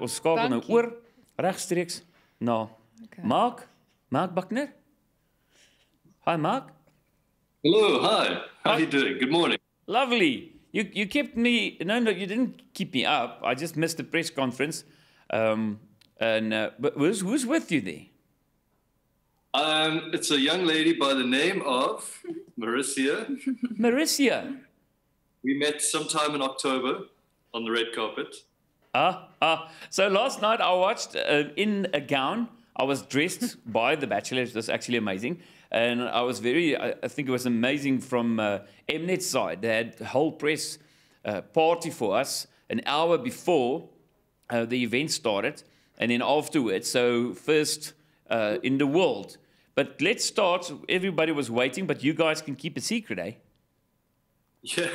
Ons skakel nou oor regstreeks na Marc Buckner. Hi Marc. Hello, hi. How are you doing? Good morning. Lovely. You kept me. No, you didn't keep me up. I just missed the press conference. But who's with you there? It's a young lady by the name of Marisia. Marisia. We met sometime in October on the red carpet. So last night I watched in a gown. I was dressed by the Bachelor. It was actually amazing. And I was I think it was amazing from Mnet's side. They had a whole press party for us an hour before the event started. And then afterwards, so first in the world. But let's start. Everybody was waiting, but you guys can keep a secret, eh? Yeah.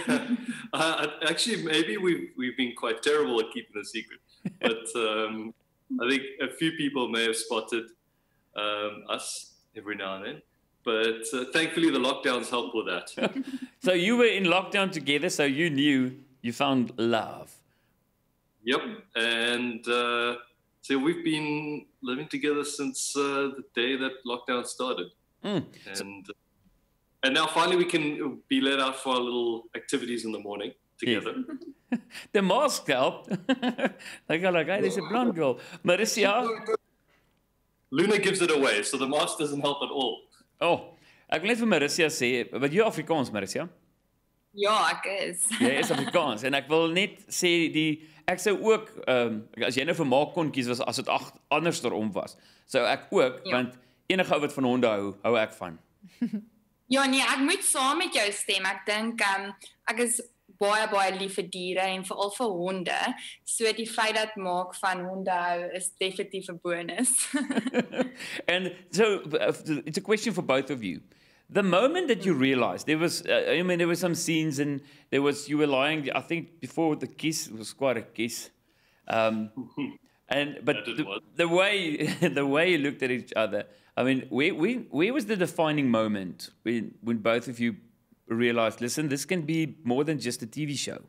Actually, maybe we've been quite terrible at keeping a secret. But I think a few people may have spotted us every now and then. But thankfully, the lockdowns helped with that. So you were in lockdown together, so you knew you found love. Yep. And so we've been living together since the day that lockdown started. And now finally we can be let out for our little activities in the morning together. Yes. The mask helped. They go like, hey, there's a blonde girl. Marisia. Luna gives it away, so the mask doesn't help at all. Oh, ek wil net vir Marisia sê, wat jy Afrikaans, Marisia? Ja, ek is. Jy is Afrikaans en ek wil net sê ek sou ook as jy nou vir Marc kon kies was as dit anderster om was. Sou ek ook want enige ou wat van honde hou ek van. Ja nee, ek moet saam met jou stem. Ek dink ek is baie lief vir diere en veral vir honde. So die feit dat Marc van honde hou is definitief 'n bonus. And so it's a question for both of you. The moment that you realized there was, there were some scenes and you were lying, I think before the kiss, it was quite a kiss. But the way you looked at each other, I mean, where was the defining moment when both of you realized, listen, this can be more than just a TV show?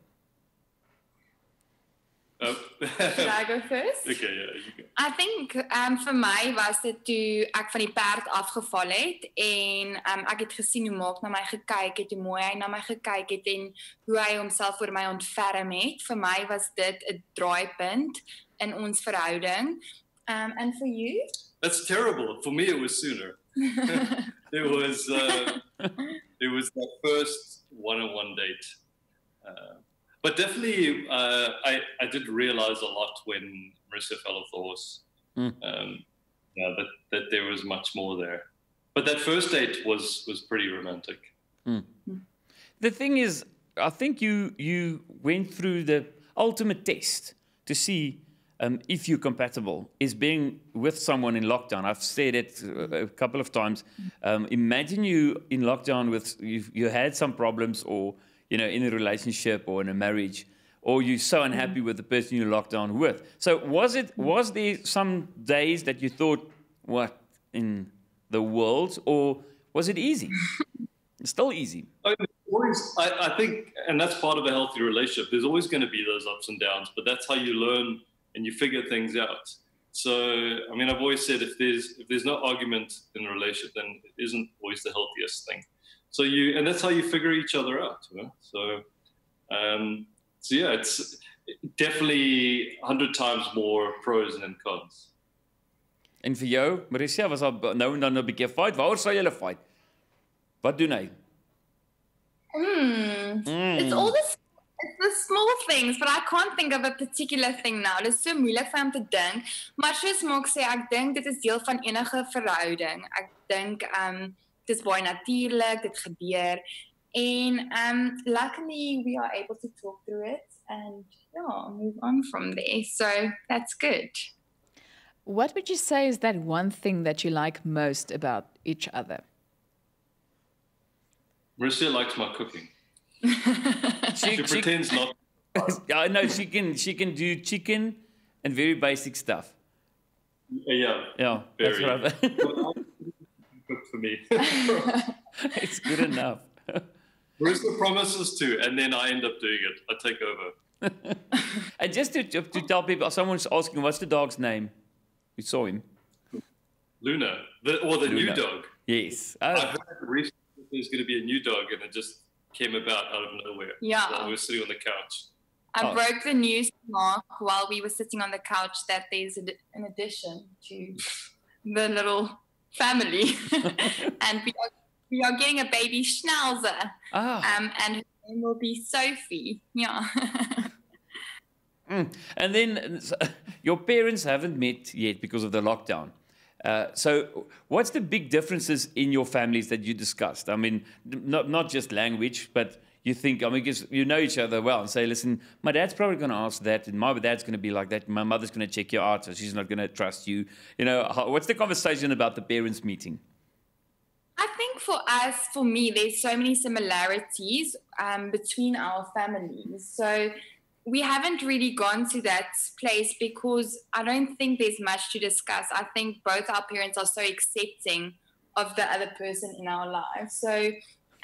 Should I go first? Okay, yeah, you go. I think vir my was dit toe ek van die perd afgeval het en ek het gesien hoe Marc na my gekyk het, hoe mooi hy na my gekyk het en hoe hy homself voor my ontferm het. Vir my was dit 'n draaipunt in ons verhouding. And for you? That's terrible. For me, it was sooner. It was that first one-on-one date. But definitely, I did realize a lot when Marisia fell off the horse. That there was much more there. But that first date was pretty romantic. The thing is, I think you went through the ultimate test to see if you're compatible, is being with someone in lockdown. I've said it a couple of times. Imagine you in lockdown with, you had some problems or, in a relationship or in a marriage, or you're so unhappy with the person you're locked down with. So was there some days that you thought, what in the world, or was it easy? It's still easy. I think, and that's part of a healthy relationship. There's always going to be those ups and downs, but that's how you learn and you figure things out. So, I mean, I've always said if there's no argument in a relationship, then it isn't always the healthiest thing. So and that's how you figure each other out. So yeah, it's definitely 100 times more pros than cons. En vir jou, Marisia, was daar nou en dan 'n bietjie fight? Waaroor sal julle fight? Wat doen hy? It's all the small things, but I can't think of a particular thing now. Dit is so moeilik vir hom te dink. Maar soos Marc sê, ek dink dit is deel van enige verhouding. Ek dink dit is baie natuurlik, dit gebeur. En luckily we are able to talk through it and move on from there. So that's good. What would you say is that one thing that you like most about each other? Marisia likes my cooking. She pretends not. I know she can do chicken and very basic stuff. Yeah. That's right. Cook for me. It's good enough. Marisia promises to, and then I end up doing it. I take over. And just to tell people, someone's asking, what's the dog's name? We saw him. Luna, the new dog. Yes. I heard recently there's going to be a new dog, and it just came about out of nowhere. Yeah. While we were sitting on the couch. I broke the news to Mark while we were sitting on the couch that there's an addition to the little family. And we are getting a baby schnauzer. And her name will be Sophie. Yeah. And then your parents haven't met yet because of the lockdown. So what's the big differences in your families that you discussed? I mean, not just language, but you think, I mean, because you know each other well and say, listen, my dad's probably going to ask that, and my dad's going to be like that, and my mother's going to check you out, so she's not going to trust you. You know, what's the conversation about the parents meeting? I think for me, there's so many similarities between our families. So we haven't really gone to that place because I don't think there's much to discuss. I think both our parents are so accepting of the other person in our lives. So,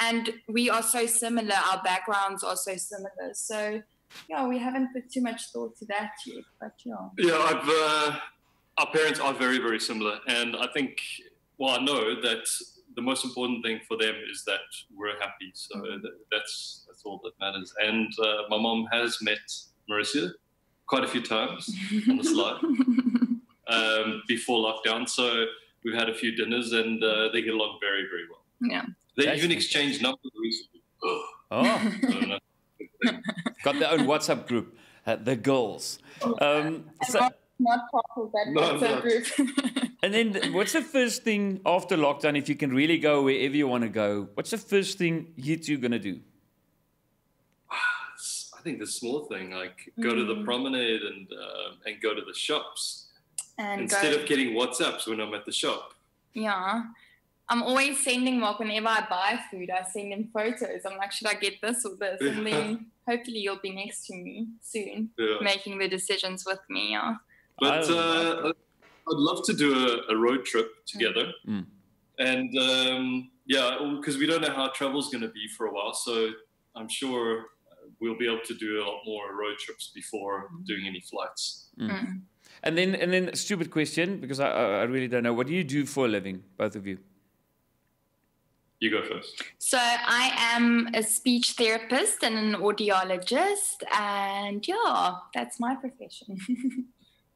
and we are so similar. Our backgrounds are so similar. So, yeah, we haven't put too much thought to that yet. But yeah, our parents are very, very similar, and I think, well, I know that the most important thing for them is that we're happy. So that's all that matters. And my mom has met Marisia quite a few times on the slide before lockdown. So we've had a few dinners, and they get along very, very well. Yeah. They even exchanged numbers recently. Got their own WhatsApp group, the girls. Not part of that WhatsApp group. And then what's the first thing after lockdown, if you can really go wherever you want to go, what's the first thing you two going to do? I think the small thing, like go to the promenade and go to the shops. And instead of getting WhatsApps when I'm at the shop. Yeah. I'm always sending Mark, whenever I buy food, I send him photos. I'm like, should I get this or this? And then hopefully you'll be next to me soon, making the decisions with me. Yeah. But I'd love to do a road trip together. And because we don't know how travel's going to be for a while. So I'm sure we'll be able to do a lot more road trips before doing any flights. And then a stupid question, because I really don't know. What do you do for a living, both of you? You go first. So I am a speech therapist and an audiologist. And yeah, that's my profession.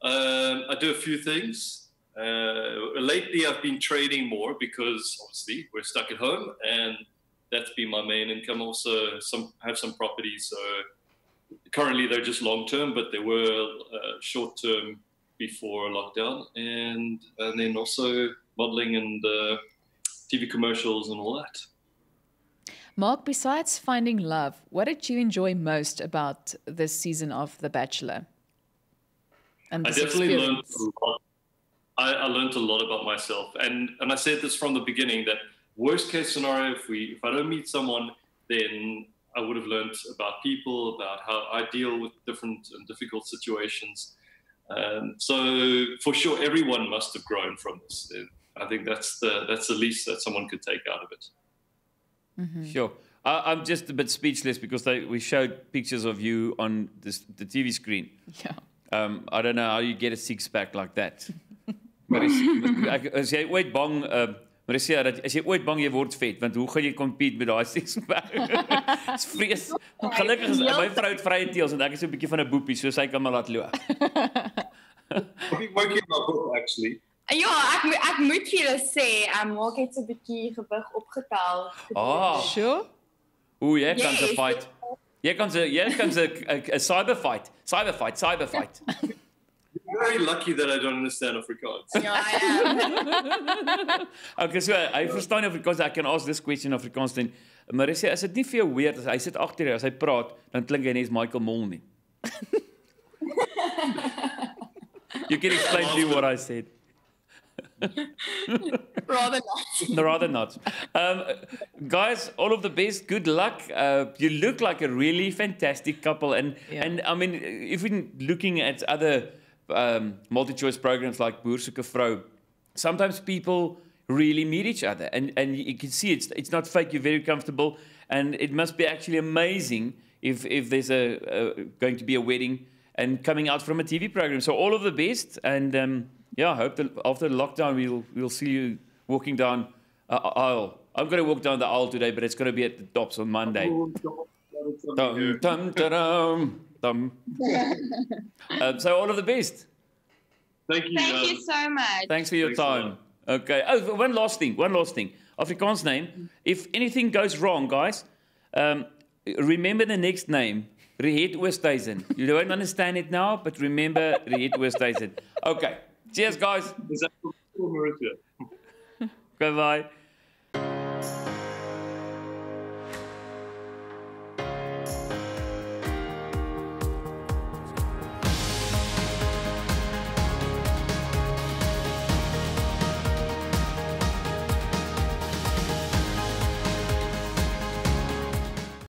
I do a few things. Lately, I've been trading more because obviously we're stuck at home, and that's been my main income. Also, have some properties. So currently, they're just long term, but they were short term before lockdown, and then also modeling and TV commercials and all that. Mark, besides finding love, what did you enjoy most about this season of The Bachelor? And I definitely learned a lot. I learned a lot about myself, and I said this from the beginning, that worst case scenario, if I don't meet someone, then I would have learned about people, about how I deal with different and difficult situations. So for sure, everyone must have grown from this. I think that's the least that someone could take out of it. Sure. I'm just a bit speechless because we showed pictures of you on the TV screen. Yeah. I don't know how you get a six-pack like that. As jy ooit bang, Marisia, as jy ooit bang jy word vet, want hoe gaan jy compete met daai six-pack? Dis vrees. Gelukkig is my vrou het vrye teels en ek is so 'n bietjie van 'n boepie, so sy kan my laat loop. I've been working on my book, actually. Ja, ek moet vir julle sê, Mark het so 'n bietjie gewig opgetel. Sure. Oeh, jy kan se fight. Jy kan se 'n cyber fight. You're very lucky that I don't understand Afrikaans. Ja, I am. Okay, so I verstaan Afrikaans. I can ask this question in Afrikaans then. Marisia, is dit nie vir jou weird as hy sit agter jou as hy praat, dan klink hy net as Michael Mol nie? You can explain to you what I said. Rather not. Guys, all of the best. Good luck. You look like a really fantastic couple. And I mean, if we're looking at other multi-choice programs like Boer Soek 'n Vrou, sometimes people really meet each other. And you can see it's not fake. You're very comfortable. And it must be actually amazing if there's going to be a wedding and coming out from a TV program. So all of the best, and yeah, I hope that after the lockdown we'll see you walking down aisle. I'm going to walk down the aisle today, but it's going to be at the Tops on Monday. Dum, dum, dum, dum. So all of the best. Thank you. Thank you so much. Thanks for your time. Okay. Oh, one last thing. Afrikaans name. If anything goes wrong, guys, remember the next name. Rihet Oosthuizen. You don't understand it now, but remember Rihet Oosthuizen. Okay. Cheers, guys. Is that for Marisia? Goodbye.